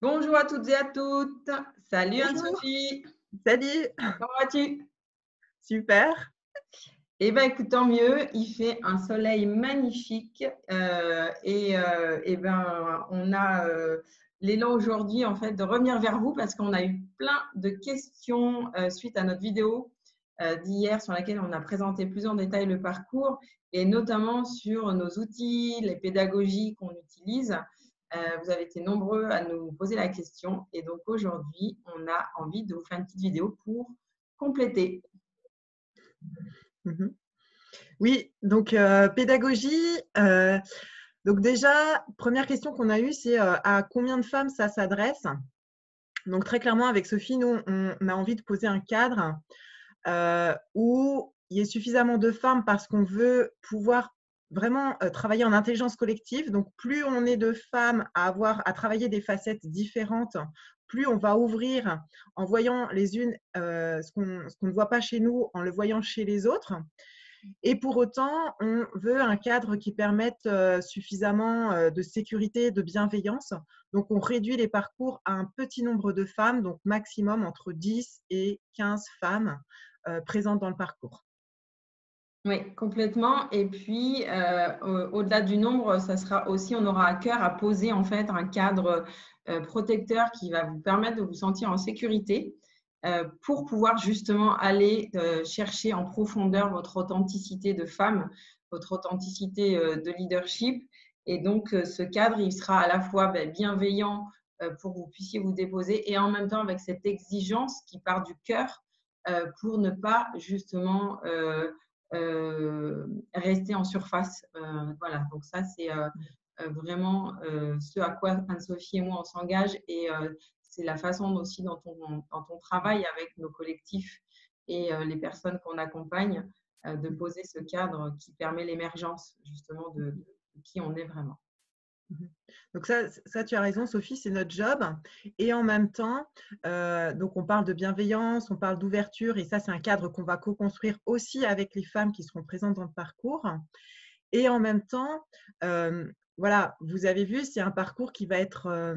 Bonjour à toutes et à toutes. Salut Bonjour, Anne-Sophie, salut, comment vas-tu? super. Eh bien, écoute, tant mieux, il fait un soleil magnifique et ben, on a l'élan aujourd'hui en fait de revenir vers vous parce qu'on a eu plein de questions suite à notre vidéo d'hier sur laquelle on a présenté plus en détail le parcours et notamment sur nos outils, les pédagogies qu'on utilise. Vous avez été nombreux à nous poser la question et donc aujourd'hui, on a envie de vous faire une petite vidéo pour compléter. Mhm. Oui, donc pédagogie. Donc déjà, première question qu'on a eue, c'est à combien de femmes ça s'adresse? Donc très clairement, avec Sophie, nous, on a envie de poser un cadre où il y ait suffisamment de femmes parce qu'on veut pouvoir vraiment travailler en intelligence collective. Donc plus on est de femmes à travailler des facettes différentes, plus on va ouvrir en voyant les unes ce qu'on ne voit pas chez nous, en le voyant chez les autres. Et pour autant, on veut un cadre qui permette suffisamment de sécurité, de bienveillance. Donc, on réduit les parcours à un petit nombre de femmes, donc maximum entre 10 et 15 femmes présentes dans le parcours. Oui, complètement. Et puis, au-delà du nombre, ça sera aussi, on aura à cœur à poser en fait un cadre protecteur qui va vous permettre de vous sentir en sécurité pour pouvoir justement aller chercher en profondeur votre authenticité de femme, votre authenticité de leadership. Et donc, ce cadre, il sera à la fois bienveillant pour que vous puissiez vous déposer et en même temps avec cette exigence qui part du cœur pour ne pas justement rester en surface. Voilà, donc ça, c'est vraiment ce à quoi Anne-Sophie et moi, on s'engage et c'est la façon aussi dont on travaille avec nos collectifs et les personnes qu'on accompagne de poser ce cadre qui permet l'émergence justement de qui on est vraiment. Mhm. Donc ça, tu as raison, Sophie, c'est notre job. Et en même temps, donc on parle de bienveillance, on parle d'ouverture, et ça, c'est un cadre qu'on va co-construire aussi avec les femmes qui seront présentes dans le parcours. Et en même temps, voilà, vous avez vu, c'est un parcours qui va être…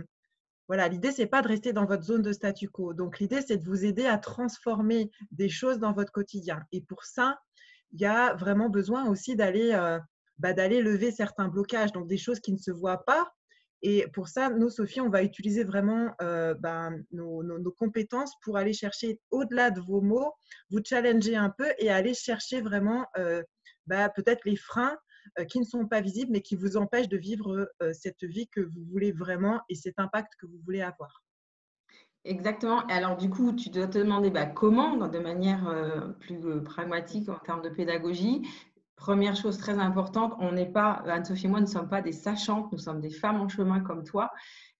voilà, l'idée, c'est pas de rester dans votre zone de statu quo. Donc, l'idée, c'est de vous aider à transformer des choses dans votre quotidien. Et pour ça, il y a vraiment besoin aussi d'aller lever certains blocages, donc des choses qui ne se voient pas. Et pour ça, nous, Sophie, on va utiliser vraiment nos compétences pour aller chercher au-delà de vos mots, vous challenger un peu et aller chercher vraiment peut-être les freins qui ne sont pas visibles, mais qui vous empêchent de vivre cette vie que vous voulez vraiment et cet impact que vous voulez avoir. Exactement. Et alors, du coup, tu dois te demander comment, de manière plus pragmatique en termes de pédagogie. Première chose très importante, on n'est pas, Anne-Sophie et moi, ne sommes pas des sachantes, nous sommes des femmes en chemin comme toi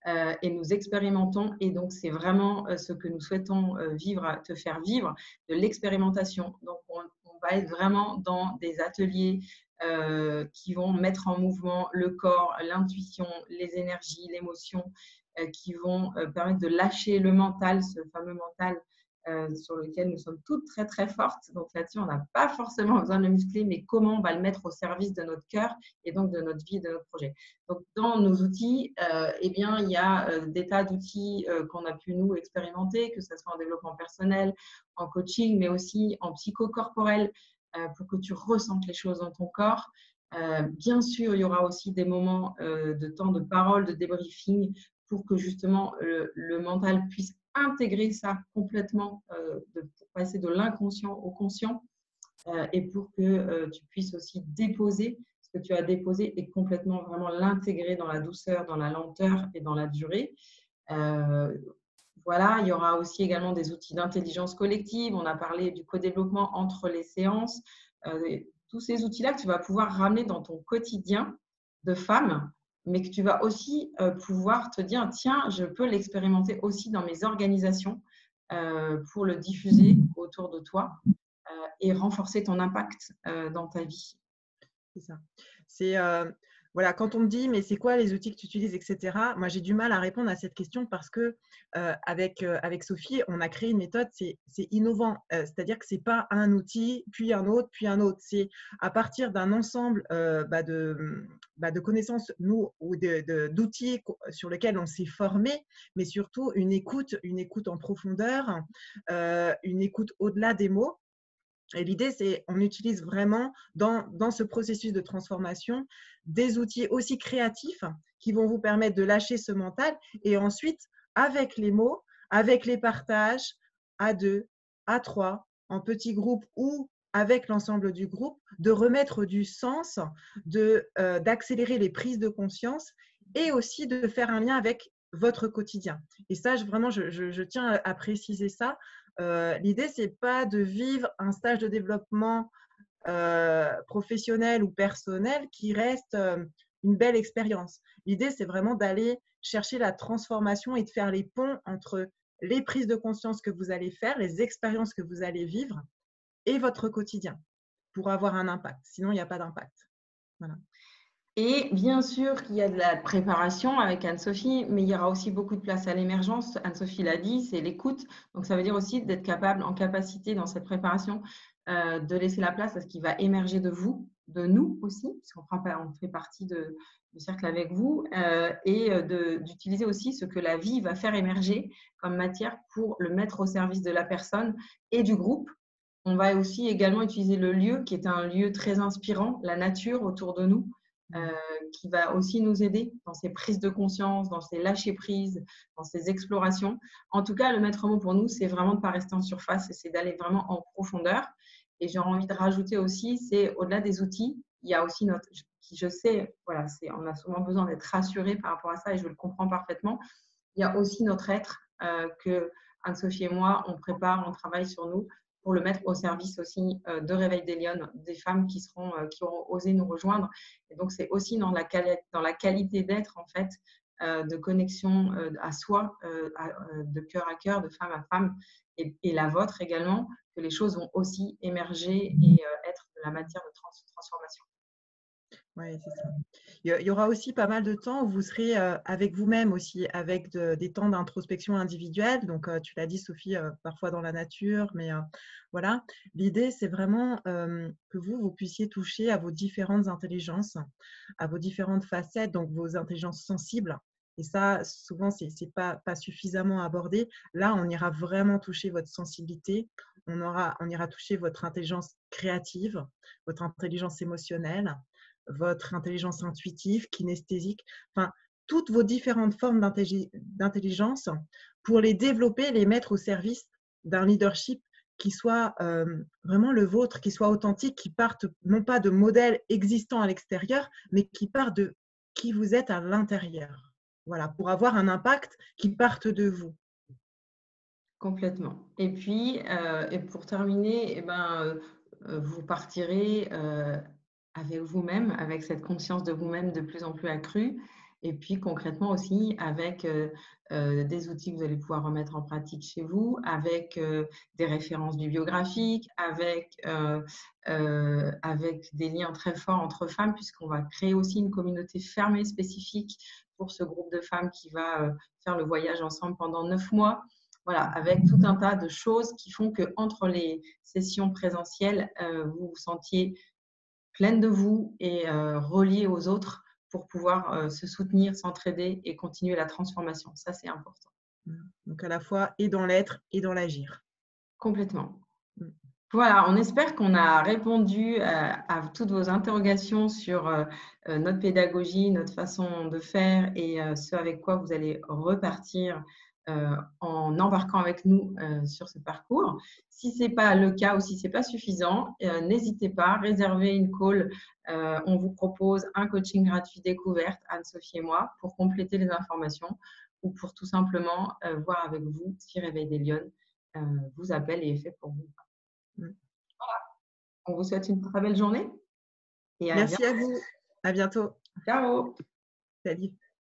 et nous expérimentons. Et donc, c'est vraiment ce que nous souhaitons vivre, te faire vivre, de l'expérimentation. Donc, on va être vraiment dans des ateliers qui vont mettre en mouvement le corps, l'intuition, les énergies, l'émotion, qui vont permettre de lâcher le mental, ce fameux mental sur lequel nous sommes toutes très très fortes. Donc là-dessus, on n'a pas forcément besoin de le muscler, mais comment on va le mettre au service de notre cœur et donc de notre vie et de notre projet. Donc dans nos outils, eh bien, il y a des tas d'outils qu'on a pu nous expérimenter, que ce soit en développement personnel, en coaching, mais aussi en psychocorporel pour que tu ressentes les choses dans ton corps. Bien sûr, il y aura aussi des moments de temps de parole, de débriefing pour que justement le mental puisse intégrer ça complètement, pour passer de l'inconscient au conscient et pour que tu puisses aussi déposer ce que tu as déposé et complètement vraiment l'intégrer dans la douceur, dans la lenteur et dans la durée. Euh, voilà, il y aura aussi également des outils d'intelligence collective. On a parlé du co-développement entre les séances. Tous ces outils-là que tu vas pouvoir ramener dans ton quotidien de femme, mais que tu vas aussi pouvoir te dire, tiens, je peux l'expérimenter aussi dans mes organisations pour le diffuser autour de toi et renforcer ton impact dans ta vie. C'est ça. C'est voilà, quand on me dit, mais c'est quoi les outils que tu utilises, etc., moi, j'ai du mal à répondre à cette question parce que avec Sophie, on a créé une méthode, c'est innovant. C'est-à-dire que ce n'est pas un outil, puis un autre, puis un autre. C'est à partir d'un ensemble de connaissances, nous, ou d'outils sur lesquels on s'est formé, mais surtout une écoute en profondeur, une écoute au-delà des mots. Et l'idée, c'est on utilise vraiment dans ce processus de transformation des outils aussi créatifs qui vont vous permettre de lâcher ce mental et ensuite, avec les mots, avec les partages à deux, à trois, en petits groupes ou avec l'ensemble du groupe, de remettre du sens, d'accélérer les prises de conscience et aussi de faire un lien avec votre quotidien. Et ça, vraiment, je tiens à préciser ça. L'idée, ce n'est pas de vivre un stage de développement professionnel ou personnel qui reste une belle expérience. L'idée, c'est vraiment d'aller chercher la transformation et de faire les ponts entre les prises de conscience que vous allez faire, les expériences que vous allez vivre et votre quotidien pour avoir un impact. Sinon, il n'y a pas d'impact. Voilà. Et bien sûr qu'il y a de la préparation avec Anne-Sophie, mais il y aura aussi beaucoup de place à l'émergence. Anne-Sophie l'a dit, c'est l'écoute. Donc, ça veut dire aussi d'être capable, en capacité dans cette préparation, de laisser la place à ce qui va émerger de vous, de nous aussi, puisqu'on fait partie du cercle avec vous, et d'utiliser aussi ce que la vie va faire émerger comme matière pour le mettre au service de la personne et du groupe. On va aussi également utiliser le lieu, qui est un lieu très inspirant, la nature autour de nous, qui va aussi nous aider dans ces prises de conscience, dans ces lâcher-prises, dans ces explorations. En tout cas, le maître mot pour nous, c'est vraiment de ne pas rester en surface, c'est d'aller vraiment en profondeur. Et j'ai envie de rajouter aussi, c'est au-delà des outils, il y a aussi notre, qui je sais, voilà, on a souvent besoin d'être rassuré par rapport à ça et je le comprends parfaitement. Il y a aussi notre être que Anne-Sophie et moi, on prépare, on travaille sur nous pour le mettre au service aussi de Réveil des Lionnes, des femmes qui auront osé nous rejoindre. Et donc, c'est aussi dans la qualité d'être, en fait, de connexion à soi, de cœur à cœur, de femme à femme, et la vôtre également, que les choses vont aussi émerger et être de la matière de transformation. Oui, c'est ça. Il y aura aussi pas mal de temps où vous serez avec vous-même aussi, avec des temps d'introspection individuelle. Donc, tu l'as dit, Sophie, parfois dans la nature, mais voilà. L'idée, c'est vraiment que vous puissiez toucher à vos différentes intelligences, à vos différentes facettes, donc vos intelligences sensibles. Et ça, souvent, ce n'est pas suffisamment abordé. Là, on ira vraiment toucher votre sensibilité. On ira toucher votre intelligence créative, votre intelligence émotionnelle, votre intelligence intuitive, kinesthésique, enfin, toutes vos différentes formes d'intelligence pour les développer, les mettre au service d'un leadership qui soit vraiment le vôtre, qui soit authentique, qui parte non pas de modèles existants à l'extérieur, mais qui part de qui vous êtes à l'intérieur. Voilà, pour avoir un impact qui parte de vous. Complètement. Et puis, et pour terminer, vous partirez avec vous-même, avec cette conscience de vous-même de plus en plus accrue. Et puis, concrètement aussi, avec des outils que vous allez pouvoir remettre en pratique chez vous, avec des références bibliographiques, avec des liens très forts entre femmes, puisqu'on va créer aussi une communauté fermée spécifique pour ce groupe de femmes qui va faire le voyage ensemble pendant 9 mois. Voilà, avec tout un tas de choses qui font qu'entre les sessions présentielles, vous vous sentiez pleine de vous et reliée aux autres pour pouvoir se soutenir, s'entraider et continuer la transformation. Ça, c'est important. Donc, à la fois et dans l'être et dans l'agir. Complètement. Voilà, on espère qu'on a répondu à toutes vos interrogations sur notre pédagogie, notre façon de faire et ce avec quoi vous allez repartir en embarquant avec nous sur ce parcours. Si ce n'est pas le cas ou si ce n'est pas suffisant, n'hésitez pas, réservez une call. On vous propose un coaching gratuit découverte, Anne-Sophie et moi, pour compléter les informations ou pour tout simplement voir avec vous si Réveil des Lionnes vous appelle et est fait pour vous. Voilà. On vous souhaite une très belle journée et à Merci bientôt. à vous. À bientôt. Ciao. Salut.